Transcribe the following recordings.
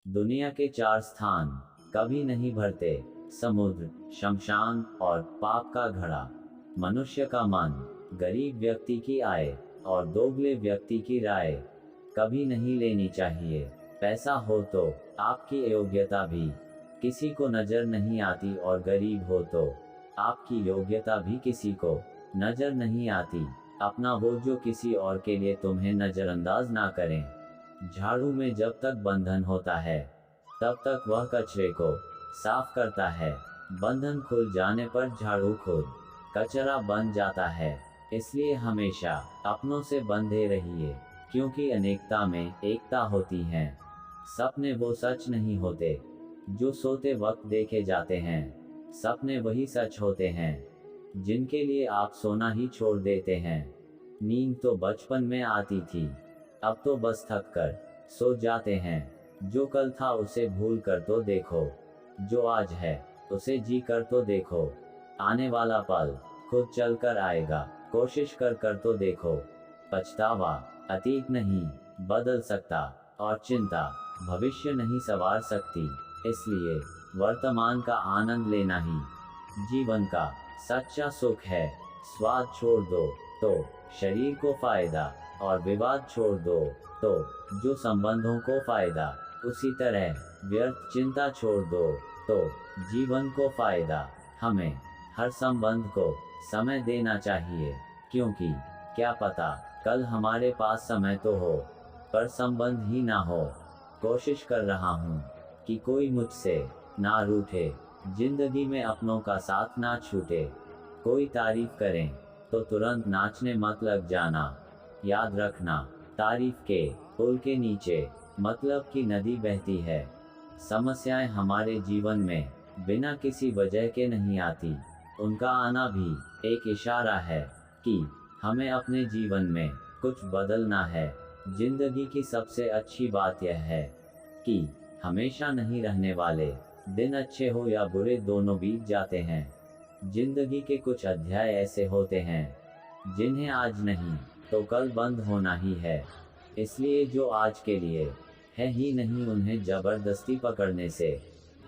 दुनिया के चार स्थान कभी नहीं भरते, समुद्र, शमशान और पाप का घड़ा। मनुष्य का मन, गरीब व्यक्ति की आय और दोगले व्यक्ति की राय कभी नहीं लेनी चाहिए। पैसा हो तो आपकी योग्यता भी किसी को नजर नहीं आती, और गरीब हो तो आपकी योग्यता भी किसी को नजर नहीं आती। अपना वो जो किसी और के लिए तुम्हें नजरअंदाज ना करें। झाड़ू में जब तक बंधन होता है तब तक वह कचरे को साफ करता है। बंधन खुल जाने पर झाड़ू खुद कचरा बन जाता है। इसलिए हमेशा अपनों से बंधे रहिए, क्योंकि अनेकता में एकता होती है। सपने वो सच नहीं होते जो सोते वक्त देखे जाते हैं। सपने वही सच होते हैं जिनके लिए आप सोना ही छोड़ देते हैं। नींद तो बचपन में आती थी, अब तो बस थक कर सो जाते हैं। जो कल था उसे भूल कर तो देखो, जो आज है उसे जी कर तो देखो। आने वाला पल खुद चल कर आएगा, कोशिश कर कर तो देखो। पछतावा अतीत नहीं बदल सकता, और चिंता भविष्य नहीं संवार सकती। इसलिए वर्तमान का आनंद लेना ही जीवन का सच्चा सुख है। स्वाद छोड़ दो तो शरीर को फायदा, और विवाद छोड़ दो तो जो संबंधों को फायदा। उसी तरह व्यर्थ चिंता छोड़ दो तो जीवन को फायदा। हमें हर संबंध को समय देना चाहिए, क्योंकि क्या पता कल हमारे पास समय तो हो पर संबंध ही ना हो। कोशिश कर रहा हूँ कि कोई मुझसे ना रूठे, जिंदगी में अपनों का साथ ना छूटे। कोई तारीफ करें तो तुरंत नाचने मत लग जाना। याद रखना, तारीफ के पुल के नीचे मतलब की नदी बहती है। समस्याएं हमारे जीवन में बिना किसी वजह के नहीं आती, उनका आना भी एक इशारा है कि हमें अपने जीवन में कुछ बदलना है। जिंदगी की सबसे अच्छी बात यह है कि हमेशा नहीं रहने वाले दिन, अच्छे हो या बुरे दोनों बीत जाते हैं। जिंदगी के कुछ अध्याय ऐसे होते हैं जिन्हें आज नहीं तो कल बंद होना ही है। इसलिए जो आज के लिए है ही नहीं, उन्हें जबरदस्ती पकड़ने से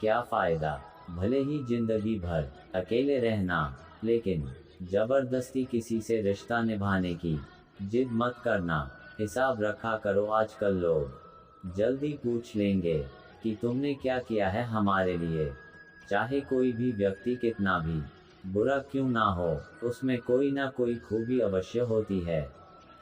क्या फायदा। भले ही जिंदगी भर अकेले रहना, लेकिन जबरदस्ती किसी से रिश्ता निभाने की जिद मत करना। हिसाब रखा करो, आजकल लोग जल्दी पूछ लेंगे कि तुमने क्या किया है हमारे लिए। चाहे कोई भी व्यक्ति कितना भी बुरा क्यों ना हो, उसमें कोई ना कोई खूबी अवश्य होती है।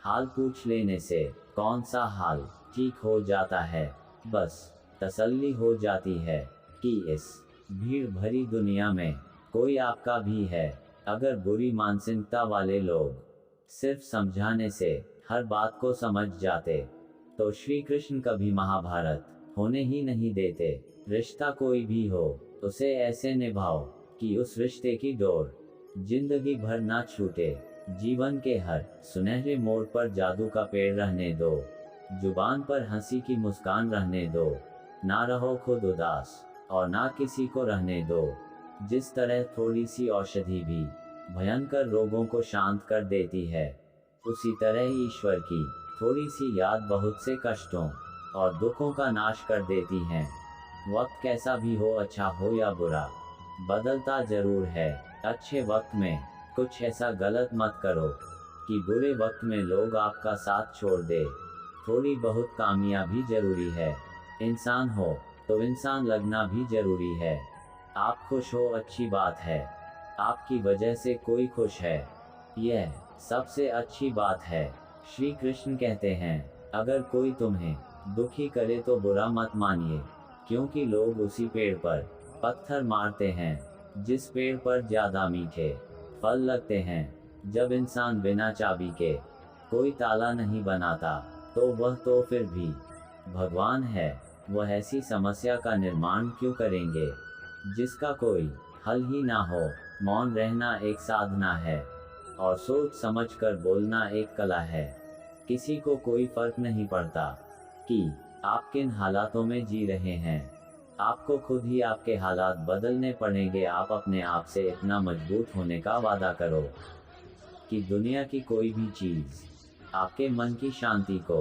हाल पूछ लेने से कौन सा हाल ठीक हो जाता है, बस तसल्ली हो जाती है कि इस भीड़ भरी दुनिया में कोई आपका भी है। अगर बुरी मानसिकता वाले लोग सिर्फ समझाने से हर बात को समझ जाते, तो श्री कृष्ण कभी महाभारत होने ही नहीं देते। रिश्ता कोई भी हो, उसे ऐसे निभाओ कि उस रिश्ते की डोर जिंदगी भर ना छूटे। जीवन के हर सुनहरे मोड़ पर जादू का पेड़ रहने दो, जुबान पर हंसी की मुस्कान रहने दो। ना रहो खुद उदास और ना किसी को रहने दो। जिस तरह थोड़ी सी औषधि भी भयंकर रोगों को शांत कर देती है, उसी तरह ईश्वर की थोड़ी सी याद बहुत से कष्टों और दुखों का नाश कर देती है। वक्त कैसा भी हो, अच्छा हो या बुरा, बदलता जरूर है। अच्छे वक्त में कुछ ऐसा गलत मत करो कि बुरे वक्त में लोग आपका साथ छोड़ दे। थोड़ी बहुत कामयाबी जरूरी है। इंसान हो तो इंसान लगना भी जरूरी है। आप खुश हो, अच्छी बात है। आपकी वजह से कोई खुश है, यह सबसे अच्छी बात है। श्री कृष्ण कहते हैं, अगर कोई तुम्हें दुखी करे तो बुरा मत मानिए, क्योंकि लोग उसी पेड़ पर पत्थर मारते हैं जिस पेड़ पर ज्यादा मीठे फल लगते हैं। जब इंसान बिना चाबी के कोई ताला नहीं बनाता, तो वह तो फिर भी भगवान है। वह ऐसी समस्या का निर्माण क्यों करेंगे जिसका कोई हल ही ना हो। मौन रहना एक साधना है, और सोच समझ कर बोलना एक कला है। किसी को कोई फर्क नहीं पड़ता कि आप किन हालातों में जी रहे हैं। आपको खुद ही आपके हालात बदलने पड़ेंगे। आप अपने आप से इतना मजबूत होने का वादा करो कि दुनिया की कोई भी चीज आपके मन की शांति को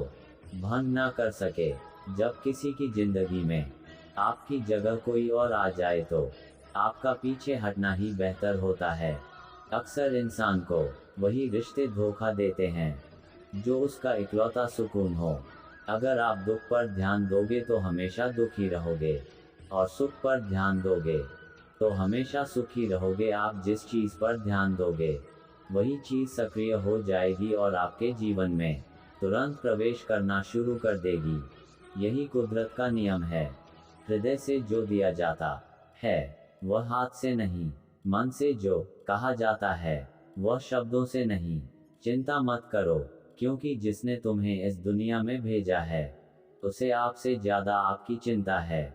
भंग ना कर सके। जब किसी की जिंदगी में आपकी जगह कोई और आ जाए तो आपका पीछे हटना ही बेहतर होता है। अक्सर इंसान को वही रिश्ते धोखा देते हैं जो उसका इकलौता सुकून हो। अगर आप दुख पर ध्यान दोगे तो हमेशा दुखी रहोगे, और सुख पर ध्यान दोगे तो हमेशा सुखी रहोगे। आप जिस चीज़ पर ध्यान दोगे वही चीज़ सक्रिय हो जाएगी और आपके जीवन में तुरंत प्रवेश करना शुरू कर देगी। यही कुदरत का नियम है। हृदय से जो दिया जाता है वह हाथ से नहीं, मन से जो कहा जाता है वह शब्दों से नहीं। चिंता मत करो, क्योंकि जिसने तुम्हें इस दुनिया में भेजा है उसे आपसे ज्यादा आपकी चिंता है।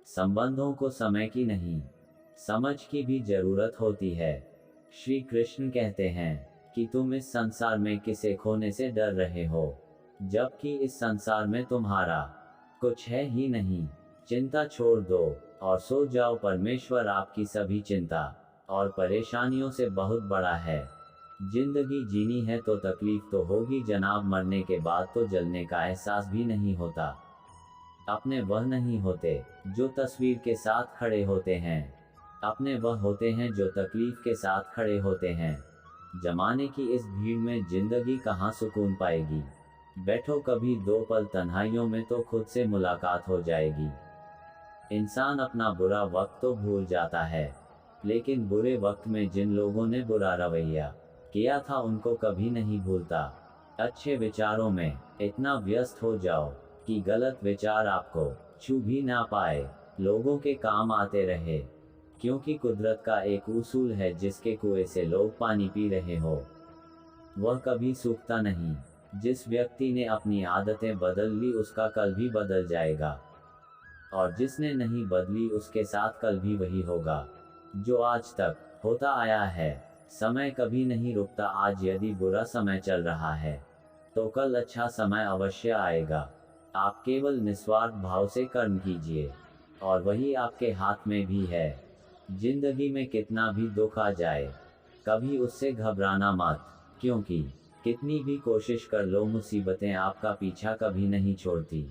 संबंधों को समय की नहीं, समझ की भी जरूरत होती है। श्री कृष्ण कहते हैं कि तुम इस संसार में किसे खोने से डर रहे हो, जबकि इस संसार में तुम्हारा कुछ है ही नहीं। चिंता छोड़ दो और सो जाओ। परमेश्वर आपकी सभी चिंता और परेशानियों से बहुत बड़ा है। जिंदगी जीनी है तो तकलीफ तो होगी जनाब, मरने के बाद तो जलने का एहसास भी नहीं होता। अपने वह नहीं होते जो तस्वीर के साथ खड़े होते हैं, अपने वह होते हैं जो तकलीफ के साथ खड़े होते हैं। जमाने की इस भीड़ में जिंदगी कहाँ सुकून पाएगी। बैठो कभी दो पल तन्हाइयों में तो खुद से मुलाकात हो जाएगी। इंसान अपना बुरा वक्त तो भूल जाता है, लेकिन बुरे वक्त में जिन लोगों ने बुरा रवैया किया था उनको कभी नहीं भूलता। अच्छे विचारों में इतना व्यस्त हो जाओ कि गलत विचार आपको छू भी ना पाए, लोगों के काम आते रहे। क्योंकि कुदरत का एक उसूल है, जिसके कुएं से लोग पानी पी रहे हो वह कभी सूखता नहीं। जिस व्यक्ति ने अपनी आदतें बदल ली उसका कल भी बदल जाएगा, और जिसने नहीं बदली उसके साथ कल भी वही होगा जो आज तक होता आया है। समय कभी नहीं रुकता। आज यदि बुरा समय चल रहा है तो कल अच्छा समय अवश्य आएगा। आप केवल निस्वार्थ भाव से कर्म कीजिए, और वही आपके हाथ में भी है। जिंदगी में कितना भी दुख आ जाए कभी उससे घबराना मत, क्योंकि कितनी भी कोशिश कर लो मुसीबतें आपका पीछा कभी नहीं छोड़ती।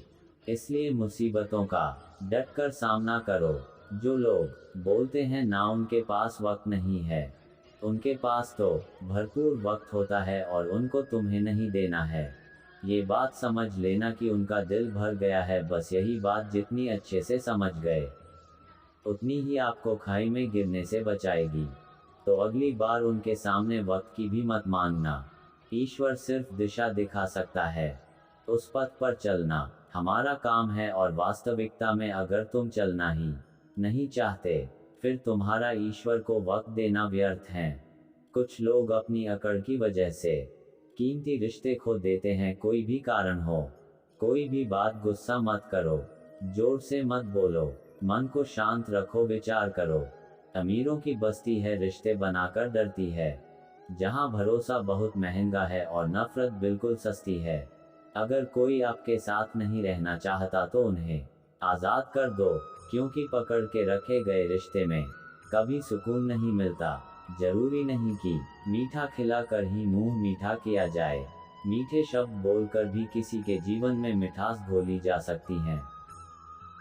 इसलिए मुसीबतों का डट कर सामना करो। जो लोग बोलते हैं ना उनके पास वक्त नहीं है, उनके पास तो भरपूर वक्त होता है और उनको तुम्हें नहीं देना है। ये बात समझ लेना कि उनका दिल भर गया है। बस यही बात जितनी अच्छे से समझ गए उतनी ही आपको खाई में गिरने से बचाएगी। तो अगली बार उनके सामने वक्त की भी मत मांगना। ईश्वर सिर्फ दिशा दिखा सकता है, उस पथ पर चलना हमारा काम है। और वास्तविकता में अगर तुम चलना ही नहीं चाहते फिर तुम्हारा ईश्वर को वक्त देना व्यर्थ है। कुछ लोग अपनी अकड़ की वजह से कीमती रिश्ते खो देते हैं। कोई भी कारण हो, कोई भी बात, गुस्सा मत करो, जोर से मत बोलो, मन को शांत रखो, विचार करो। अमीरों की बस्ती है रिश्ते बनाकर डरती है, जहां भरोसा बहुत महंगा है और नफरत बिल्कुल सस्ती है। अगर कोई आपके साथ नहीं रहना चाहता तो उन्हें आज़ाद कर दो, क्योंकि पकड़ के रखे गए रिश्ते में कभी सुकून नहीं मिलता। जरूरी नहीं कि मीठा खिलाकर ही मुंह मीठा किया जाए। मीठे शब्द बोलकर भी किसी के जीवन में मिठास घोली जा सकती है।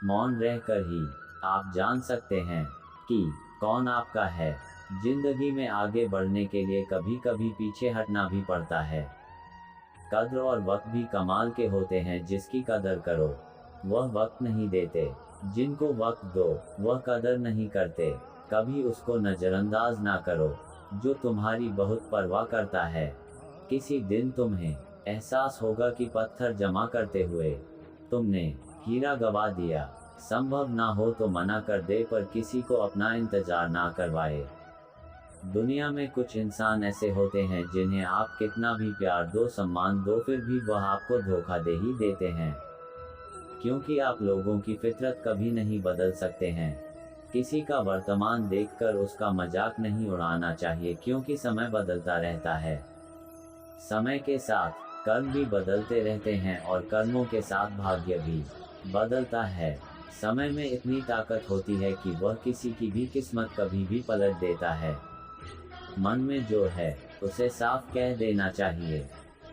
मौन रहकर ही आप जान सकते हैं कि कौन आपका है। जिंदगी में आगे बढ़ने के लिए कभी कभी पीछे हटना भी पड़ता है। कद्र और वक्त भी कमाल के होते हैं। जिसकी कदर करो वह वक्त नहीं देते, जिनको वक्त दो वह कदर नहीं करते। कभी उसको नज़रअंदाज ना करो जो तुम्हारी बहुत परवाह करता है। किसी दिन तुम्हें एहसास होगा कि पत्थर जमा करते हुए तुमने हीरा गवा दिया। संभव ना हो तो मना कर दे, पर किसी को अपना इंतजार ना करवाए। दुनिया में कुछ इंसान ऐसे होते हैं जिन्हें आप कितना भी प्यार दो, सम्मान दो, फिर भी वह आपको धोखा दे ही देते हैं। क्योंकि आप लोगों की फितरत कभी नहीं बदल सकते हैं। किसी का वर्तमान देखकर उसका मजाक नहीं उड़ाना चाहिए, क्योंकि समय बदलता रहता है। समय के साथ कर्म भी बदलते रहते हैं और कर्मों के साथ भाग्य भी बदलता है। समय में इतनी ताकत होती है कि वह किसी की भी किस्मत कभी भी पलट देता है। मन में जो है उसे साफ कह देना चाहिए,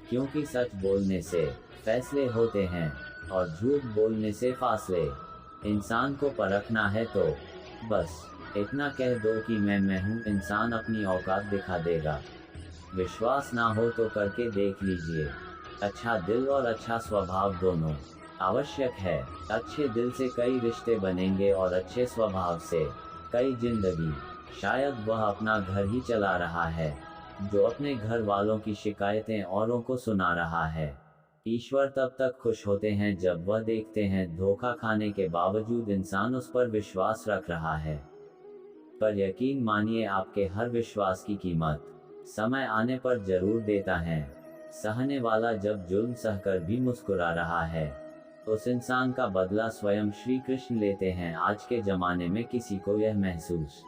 क्योंकि सच बोलने से फैसले होते हैं और झूठ बोलने से फासले। इंसान को परखना है तो बस इतना कह दो कि मैं हूँ, इंसान अपनी औकात दिखा देगा। विश्वास ना हो तो करके देख लीजिए। अच्छा दिल और अच्छा स्वभाव दोनों आवश्यक है। अच्छे दिल से कई रिश्ते बनेंगे और अच्छे स्वभाव से कई जिंदगी। शायद वह अपना घर ही चला रहा है, जो अपने घर वालों की शिकायतें औरों को सुना रहा है। ईश्वर तब तक खुश होते हैं जब वह देखते हैं धोखा खाने के बावजूद इंसान उस पर विश्वास रख रहा है। पर यकीन मानिए, आपके हर विश्वास की कीमत समय आने पर जरूर देता है। सहने वाला जब जुल्म सहकर भी मुस्कुरा रहा है, उस इंसान का बदला स्वयं श्री कृष्ण लेते हैं। आज के जमाने में किसी को यह महसूस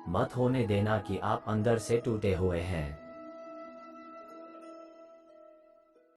मत होने देना कि आप अंदर से टूटे हुए हैं।